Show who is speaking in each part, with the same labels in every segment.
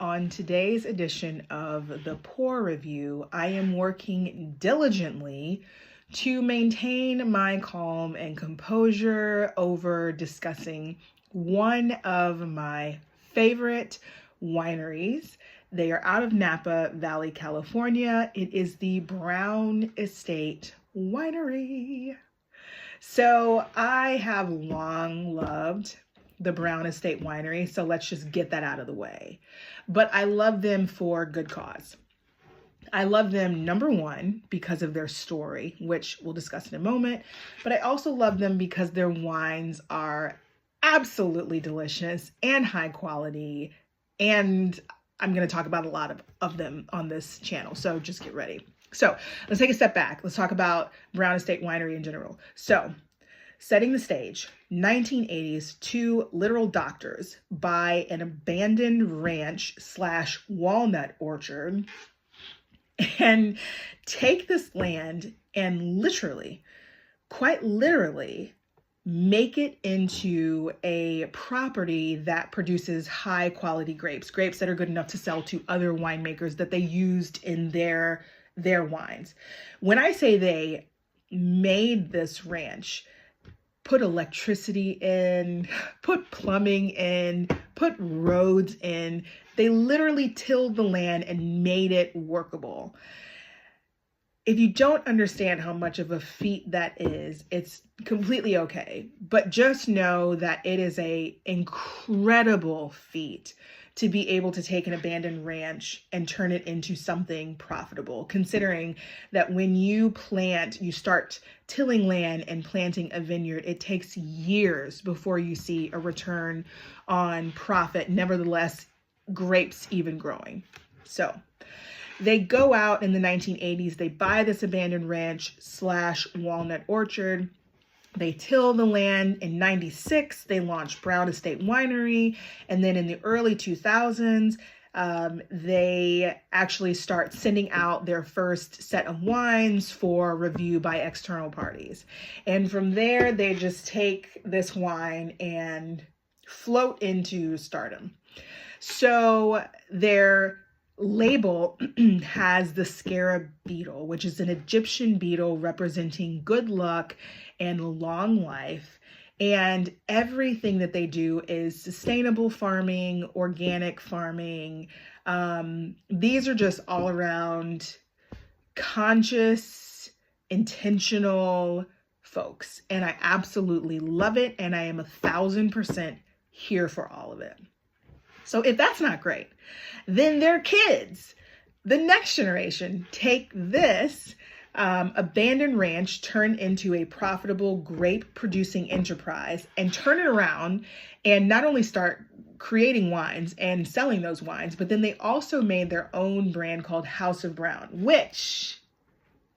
Speaker 1: On today's edition of the Pour Review, I am working diligently to maintain my calm and composure over discussing one of my favorite wineries. They are out of Napa Valley, California. It is the Brown Estate Winery. So I have long loved the Brown Estate Winery, so let's just get that out of the way. But I love them for good cause. I love them, number one, because of their story, which we'll discuss in a moment. But I also love them because their wines are absolutely delicious and high quality. And I'm going to talk about a lot of them on this channel. So just get ready. So let's take a step back. Let's talk about Brown Estate Winery in general. So setting the stage, 1980s, two literal doctors buy an abandoned ranch / walnut orchard and take this land and literally, quite literally, make it into a property that produces high quality grapes that are good enough to sell to other winemakers that they used in their wines. When I say they made this ranch, put electricity in, put plumbing in, put roads in. They literally tilled the land and made it workable. If you don't understand how much of a feat that is, it's completely okay. But just know that it is an incredible feat to be able to take an abandoned ranch and turn it into something profitable, considering that when you start tilling land and planting a vineyard, it takes years before you see a return on profit. Nevertheless, grapes even growing. So they go out in the 1980s, they buy this abandoned ranch / walnut orchard. They till the land. In 96, they launched Brown Estate Winery. And then in the early 2000s, they actually start sending out their first set of wines for review by external parties. And from there, they just take this wine and float into stardom. So their label has the scarab beetle, which is an Egyptian beetle representing good luck and long life. And everything that they do is sustainable farming, organic farming. These are just all around conscious, intentional folks. And I absolutely love it. And I am 1,000% here for all of it. So if that's not great, then their kids, the next generation, take this abandoned ranch, turn into a profitable grape producing enterprise, and turn it around and not only start creating wines and selling those wines, but then they also made their own brand called House of Brown, which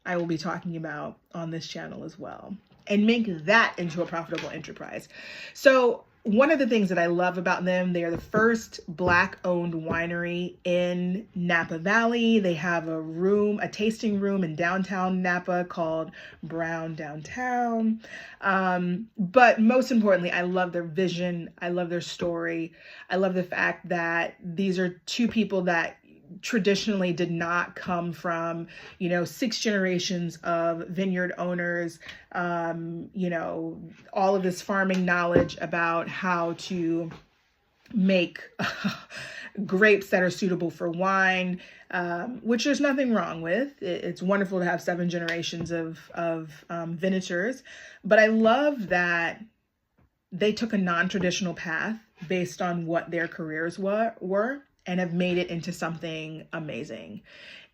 Speaker 1: I will be talking about on this channel as well, and make that into a profitable enterprise. So one of the things that I love about them, they are the first Black-owned winery in Napa Valley. They have a tasting room in downtown Napa called Brown Downtown. But most importantly, I love their vision. I love their story. I love the fact that these are two people that traditionally did not come from, 6 generations of vineyard owners, all of this farming knowledge about how to make grapes that are suitable for wine, which there's nothing wrong with. It's wonderful to have 7 generations of vintagers, but I love that they took a non-traditional path based on what their careers were and have made it into something amazing.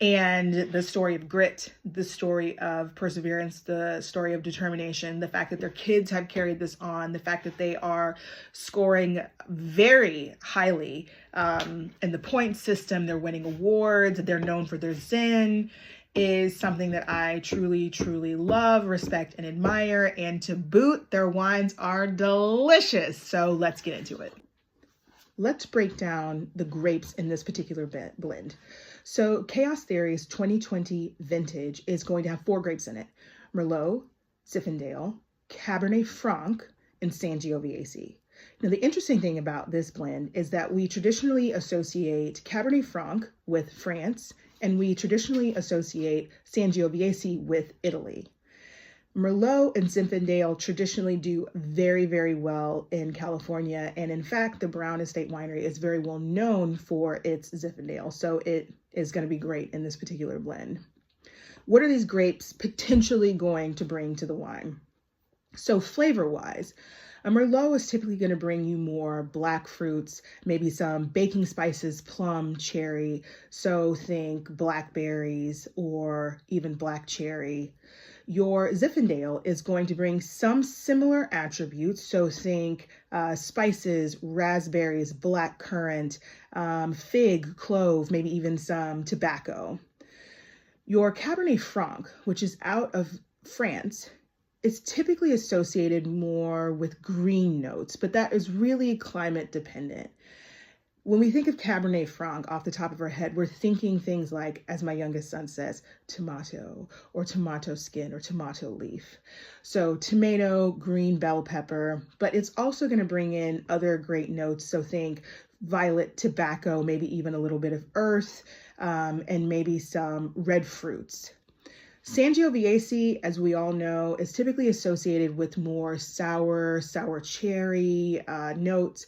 Speaker 1: And the story of grit, the story of perseverance, the story of determination, the fact that their kids have carried this on, the fact that they are scoring very highly in the point system, they're winning awards, they're known for their zen, is something that I truly, truly love, respect, and admire. And to boot, their wines are delicious. So let's get into it. Let's break down the grapes in this particular blend. So Chaos Theory's 2020 vintage is going to have 4 grapes in it: Merlot, Zinfandel, Cabernet Franc, and Sangiovese. Now, the interesting thing about this blend is that we traditionally associate Cabernet Franc with France, and we traditionally associate Sangiovese with Italy. Merlot and Zinfandel traditionally do very, very well in California. And in fact, the Brown Estate Winery is very well known for its Zinfandel. So it is going to be great in this particular blend. What are these grapes potentially going to bring to the wine? So flavor-wise, a Merlot is typically going to bring you more black fruits, maybe some baking spices, plum, cherry. So think blackberries or even black cherry. Your Zinfandel is going to bring some similar attributes. So think spices, raspberries, black currant, fig, clove, maybe even some tobacco. Your Cabernet Franc, which is out of France, is typically associated more with green notes, but that is really climate dependent. When we think of Cabernet Franc off the top of our head, we're thinking things like, as my youngest son says, tomato or tomato skin or tomato leaf. So tomato, green bell pepper, but it's also going to bring in other great notes. So think violet tobacco, maybe even a little bit of earth, and maybe some red fruits. Sangiovese, as we all know, is typically associated with more sour cherry notes.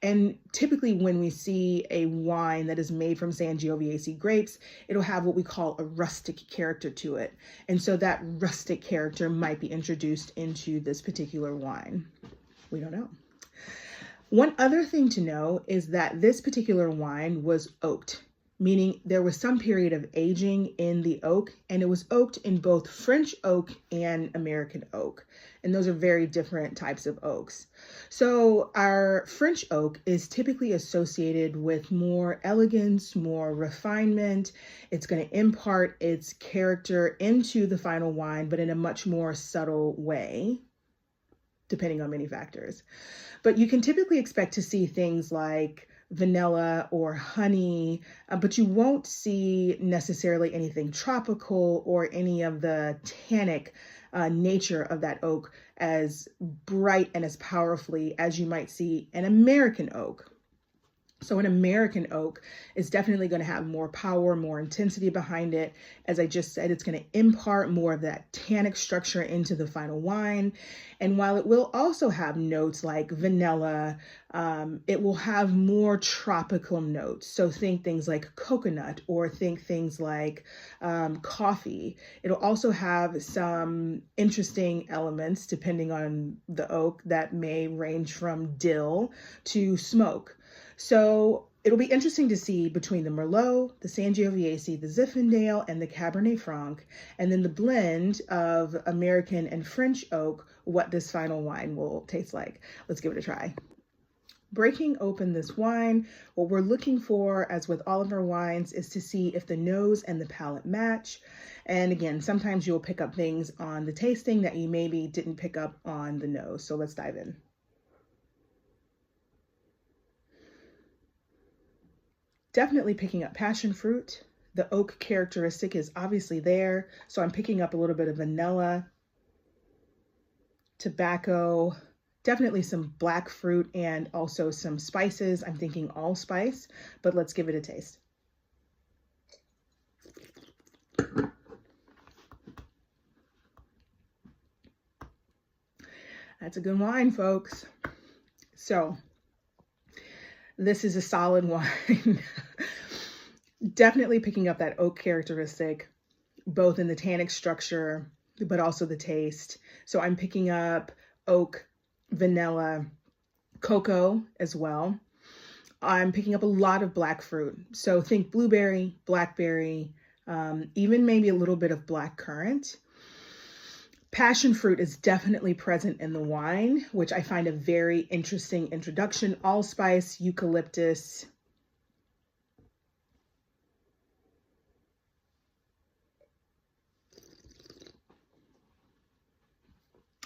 Speaker 1: And typically when we see a wine that is made from Sangiovese grapes, it'll have what we call a rustic character to it. And so that rustic character might be introduced into this particular wine. We don't know. One other thing to know is that this particular wine was oaked, meaning there was some period of aging in the oak, and it was oaked in both French oak and American oak. And those are very different types of oaks. So our French oak is typically associated with more elegance, more refinement. It's going to impart its character into the final wine, but in a much more subtle way, depending on many factors. But you can typically expect to see things like vanilla or honey, but you won't see necessarily anything tropical or any of the tannic nature of that oak as bright and as powerfully as you might see an American oak. So an American oak is definitely going to have more power, more intensity behind it. As I just said, it's going to impart more of that tannic structure into the final wine. And while it will also have notes like vanilla, it will have more tropical notes. So think things like coconut or think things like coffee. It'll also have some interesting elements depending on the oak that may range from dill to smoke. So it'll be interesting to see between the Merlot, the Sangiovese, the Zinfandel, and the Cabernet Franc, and then the blend of American and French oak, what this final wine will taste like. Let's give it a try. Breaking open this wine, what we're looking for, as with all of our wines, is to see if the nose and the palate match. And again, sometimes you'll pick up things on the tasting that you maybe didn't pick up on the nose. So let's dive in. Definitely picking up passion fruit. The oak characteristic is obviously there. So I'm picking up a little bit of vanilla, tobacco, definitely some black fruit, and also some spices. I'm thinking allspice, but let's give it a taste. That's a good wine, folks. So this is a solid wine. Definitely picking up that oak characteristic, both in the tannic structure, but also the taste. So I'm picking up oak, vanilla, cocoa as well. I'm picking up a lot of black fruit. So think blueberry, blackberry, even maybe a little bit of black currant. Passion fruit is definitely present in the wine, which I find a very interesting introduction. Allspice, eucalyptus.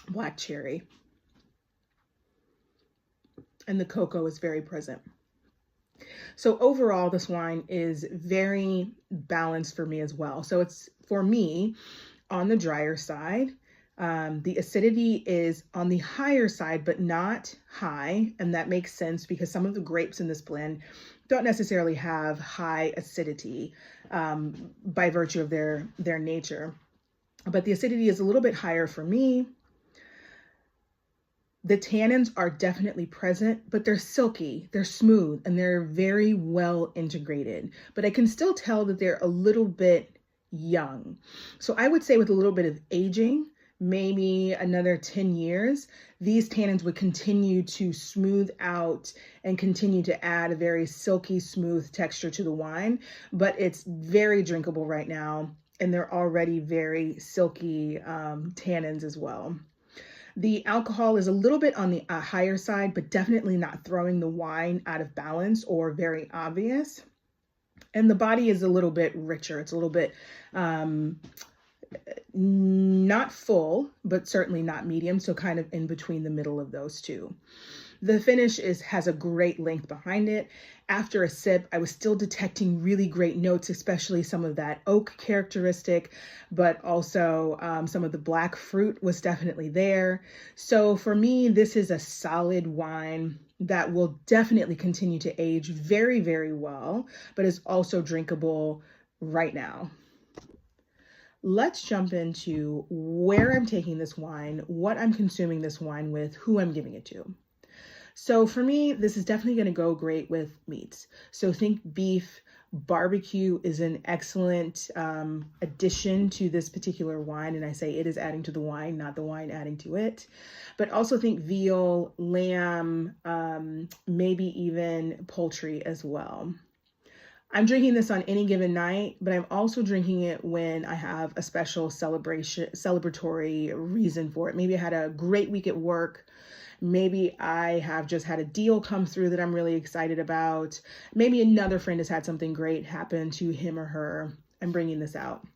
Speaker 1: Black cherry. And the cocoa is very present. So overall, this wine is very balanced for me as well. So it's, for me, on the drier side. The acidity is on the higher side, but not high. And that makes sense because some of the grapes in this blend don't necessarily have high acidity by virtue of their nature. But the acidity is a little bit higher for me. The tannins are definitely present, but they're silky, they're smooth, and they're very well integrated. But I can still tell that they're a little bit young. So I would say with a little bit of aging, maybe another 10 years, these tannins would continue to smooth out and continue to add a very silky, smooth texture to the wine. But it's very drinkable right now, and they're already very silky tannins as well. The alcohol is a little bit on the higher side, but definitely not throwing the wine out of balance or very obvious. And the body is a little bit richer. It's a little bit not full, but certainly not medium. So kind of in between the middle of those two. The finish has a great length behind it. After a sip, I was still detecting really great notes, especially some of that oak characteristic, but also some of the black fruit was definitely there. So for me, this is a solid wine that will definitely continue to age very, very well, but is also drinkable right now. Let's jump into where I'm taking this wine, what I'm consuming this wine with, who I'm giving it to. So for me, this is definitely going to go great with meats. So think beef. Barbecue is an excellent addition to this particular wine. And I say it is adding to the wine, not the wine adding to it. But also think veal, lamb, maybe even poultry as well. I'm drinking this on any given night, but I'm also drinking it when I have a special celebratory reason for it. Maybe I had a great week at work. Maybe I have just had a deal come through that I'm really excited about. Maybe another friend has had something great happen to him or her. I'm bringing this out.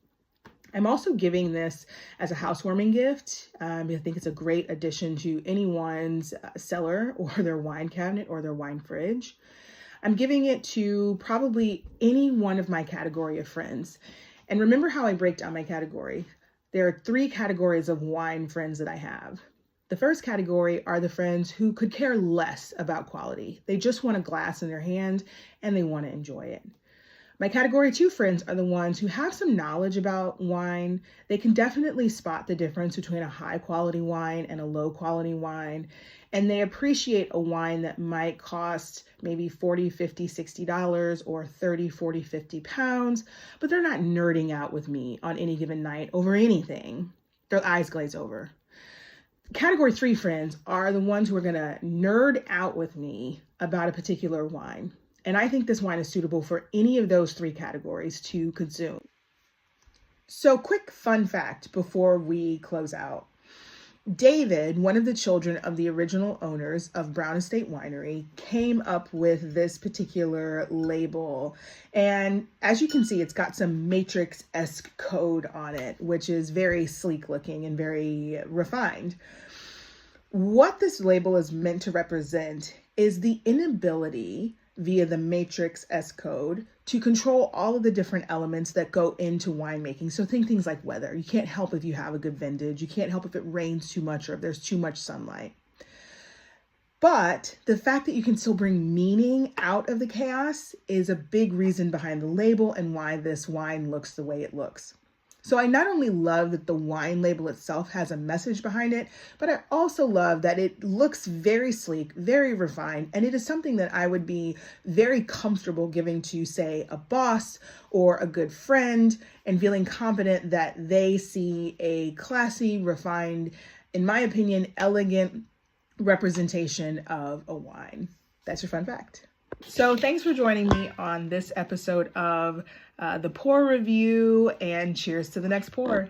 Speaker 1: I'm also giving this as a housewarming gift. I think it's a great addition to anyone's cellar or their wine cabinet or their wine fridge. I'm giving it to probably any one of my category of friends. And remember how I break down my category. There are 3 categories of wine friends that I have. The first category are the friends who could care less about quality. They just want a glass in their hand and they want to enjoy it. My category 2 friends are the ones who have some knowledge about wine. They can definitely spot the difference between a high quality wine and a low quality wine. And they appreciate a wine that might cost maybe $40, $50, $60 or 30, 40, 50 pounds, but they're not nerding out with me on any given night over anything. Their eyes glaze over. Category 3 friends are the ones who are going to nerd out with me about a particular wine. And I think this wine is suitable for any of those 3 categories to consume. So quick fun fact before we close out. David, one of the children of the original owners of Brown Estate Winery, came up with this particular label. And as you can see, it's got some Matrix-esque code on it, which is very sleek looking and very refined. What this label is meant to represent is the inability via the Matrix-esque code to control all of the different elements that go into winemaking. So think things like weather. You can't help if you have a good vintage. You can't help if it rains too much or if there's too much sunlight. But the fact that you can still bring meaning out of the chaos is a big reason behind the label and why this wine looks the way it looks. So I not only love that the wine label itself has a message behind it, but I also love that it looks very sleek, very refined, and it is something that I would be very comfortable giving to, say, a boss or a good friend, and feeling confident that they see a classy, refined, in my opinion, elegant representation of a wine. That's your fun fact. So thanks for joining me on this episode of the Pour Review, and cheers to the next pour.